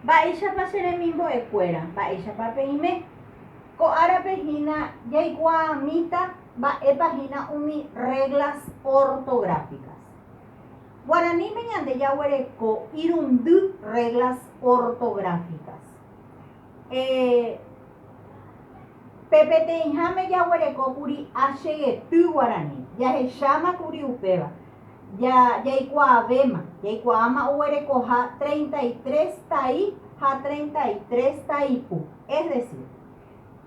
Mba'éichapa che remimbo'ekuéra, mba'éichapa ko'árape hína jaikuaamíta mba'épa hína umi reglas ortográficas. Guaraníme ñande jaguereko irundy reglas ortográficas. Pepeteĩháme jaguerekókuri achegety Guarani, jahechámakuri upéva. Jaikuaáma oguerekoha 33 taí ha 33 taípu. Es decir,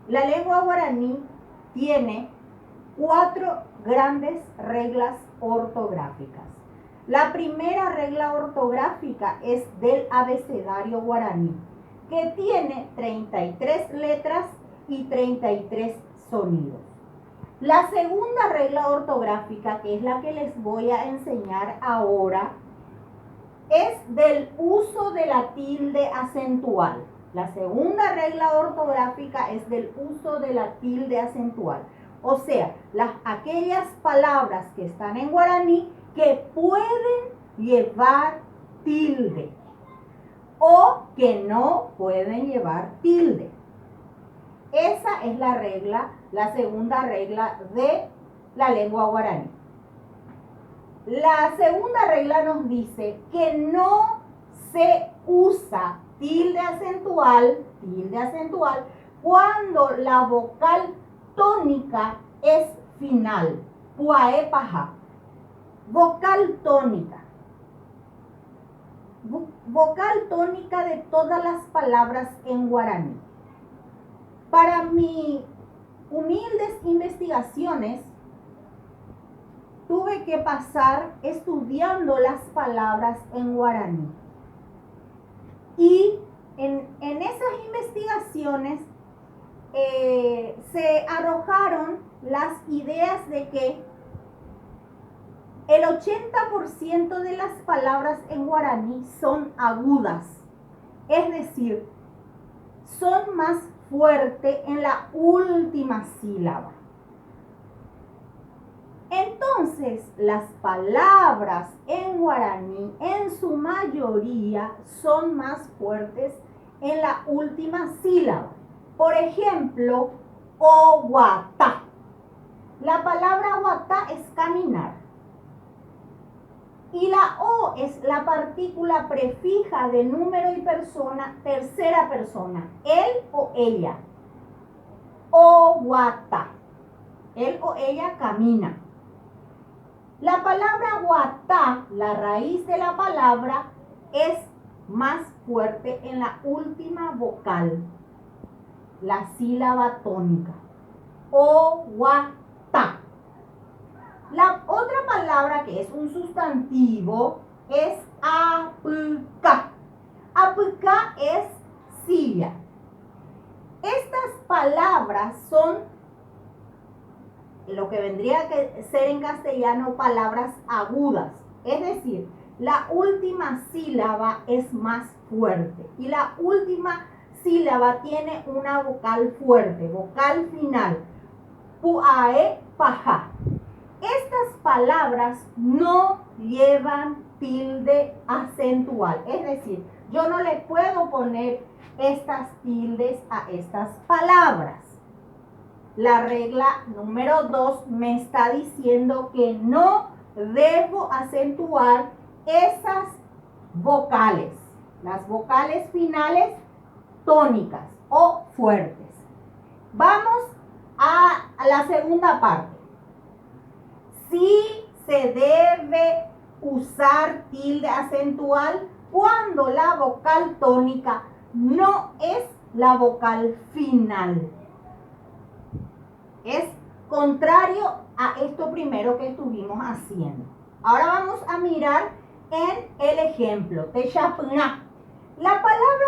la lengua guaraní tiene 4 grandes reglas ortográficas. La primera regla ortográfica es del abecedario guaraní, que tiene 33 letras y 33 sonidos. La segunda regla ortográfica, que es la que les voy a enseñar ahora, es del uso de la tilde acentual. La segunda regla ortográfica es del uso de la tilde acentual. O sea, aquellas palabras que están en guaraní que pueden llevar tilde o que no pueden llevar tilde. Esa es la segunda regla de la lengua guaraní. La segunda regla nos dice que no se usa tilde acentual cuando la vocal tónica es final. Puae paja. Vocal tónica. Vocal tónica de todas las palabras en guaraní. Para mis humildes investigaciones, tuve que pasar estudiando las palabras en guaraní. Y en esas investigaciones se arrojaron las ideas de que el 80% de las palabras en guaraní son agudas. Es decir, son más fuertes en la última sílaba. Entonces, las palabras en guaraní, en su mayoría, son más fuertes en la última sílaba. Por ejemplo, oguatá. La palabra guatá es caminar. Y la O es la partícula prefija de número y persona, tercera persona. Él o ella. Oguatá. Él o ella camina. La palabra guatá, la raíz de la palabra, es más fuerte en la última vocal, la sílaba tónica. Oguatá. La otra palabra que es un sustantivo es apca. Apca es silla. Estas palabras son lo que vendría a ser en castellano palabras agudas. Es decir, la última sílaba es más fuerte y la última sílaba tiene una vocal fuerte, vocal final. Puae, paja. Estas palabras no llevan tilde acentual. Es decir, yo no le puedo poner estas tildes a estas palabras. La regla número 2 me está diciendo que no debo acentuar esas vocales, las vocales finales tónicas o fuertes. Vamos a la segunda parte. Sí se debe usar tilde acentual cuando la vocal tónica no es la vocal final. Es contrario a esto primero que estuvimos haciendo. Ahora vamos a mirar en el ejemplo. Techapuna. La palabra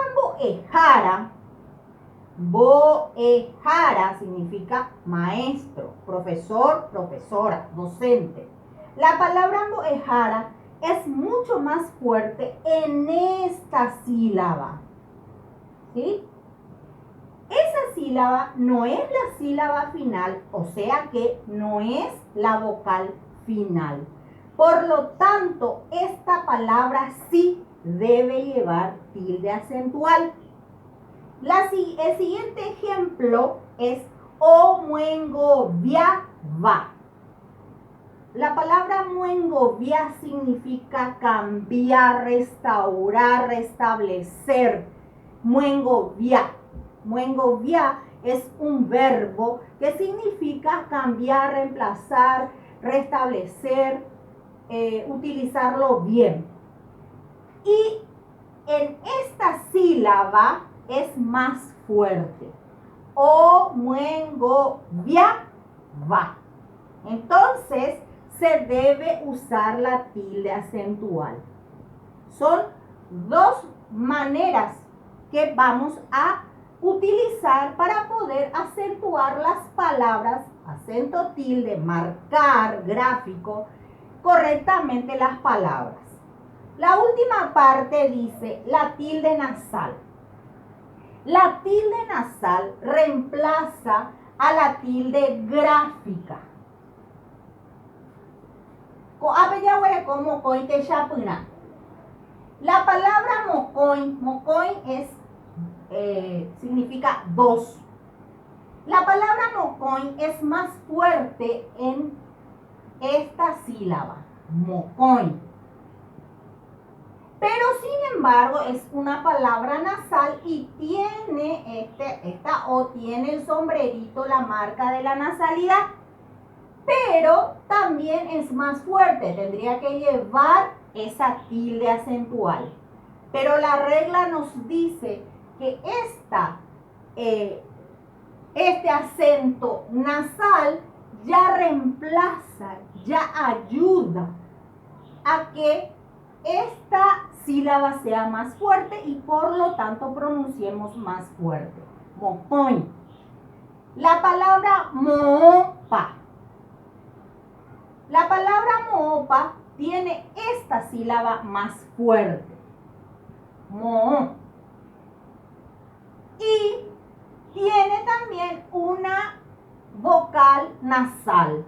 boejara significa maestro, profesor, profesora, docente. La palabra boejara es mucho más fuerte en esta sílaba. ¿Sí? Esa sílaba no es la sílaba final, o sea que no es la vocal final. Por lo tanto, esta palabra sí debe llevar tilde acentual. El siguiente ejemplo es omuengoviaba. La palabra muengovia significa cambiar, restaurar, restablecer. Muengovia. Muengovia es un verbo que significa cambiar, reemplazar, restablecer, utilizarlo bien. Y en esta sílaba es más fuerte. Omuengoviaba. Entonces, se debe usar la tilde acentual. Son dos maneras que vamos a utilizar para poder acentuar las palabras, acento tilde, marcar, gráfico, correctamente las palabras. La última parte dice la tilde nasal. La tilde nasal reemplaza a la tilde gráfica. La palabra mocoin significa dos. La palabra mocoin es más fuerte en esta sílaba, mocoin. Pero sin embargo es una palabra nasal y tiene esta O tiene el sombrerito, la marca de la nasalidad. Pero también es más fuerte, tendría que llevar esa tilde acentual. Pero la regla nos dice que este acento nasal ya reemplaza, ya ayuda a que esta sílaba sea más fuerte y por lo tanto pronunciemos más fuerte. Mocoin. La palabra moopa. La palabra moopa tiene esta sílaba más fuerte. Mo. Y tiene también una vocal nasal.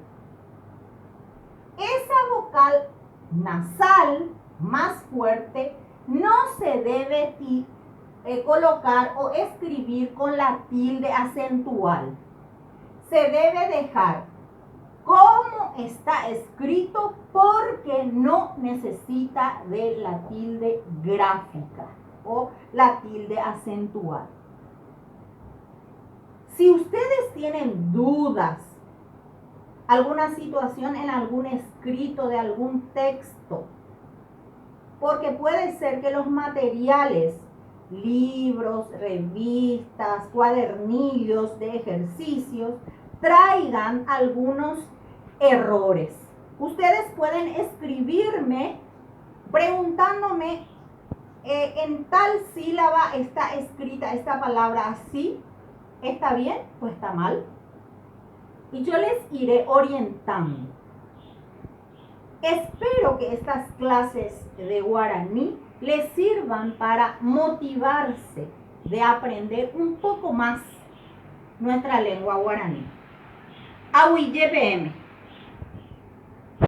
Esa vocal nasal más fuerte no se debe colocar o escribir con la tilde acentual. Se debe dejar como está escrito porque no necesita de la tilde gráfica o la tilde acentual. Si ustedes tienen dudas, alguna situación en algún escrito de algún texto, porque puede ser que los materiales, libros, revistas, cuadernillos de ejercicios, traigan algunos errores. Ustedes pueden escribirme preguntándome en tal sílaba está escrita esta palabra así. ¿Está bien o está mal? Y yo les iré orientando. Espero que estas clases de guaraní les sirvan para motivarse de aprender un poco más nuestra lengua guaraní. Ahuille PM.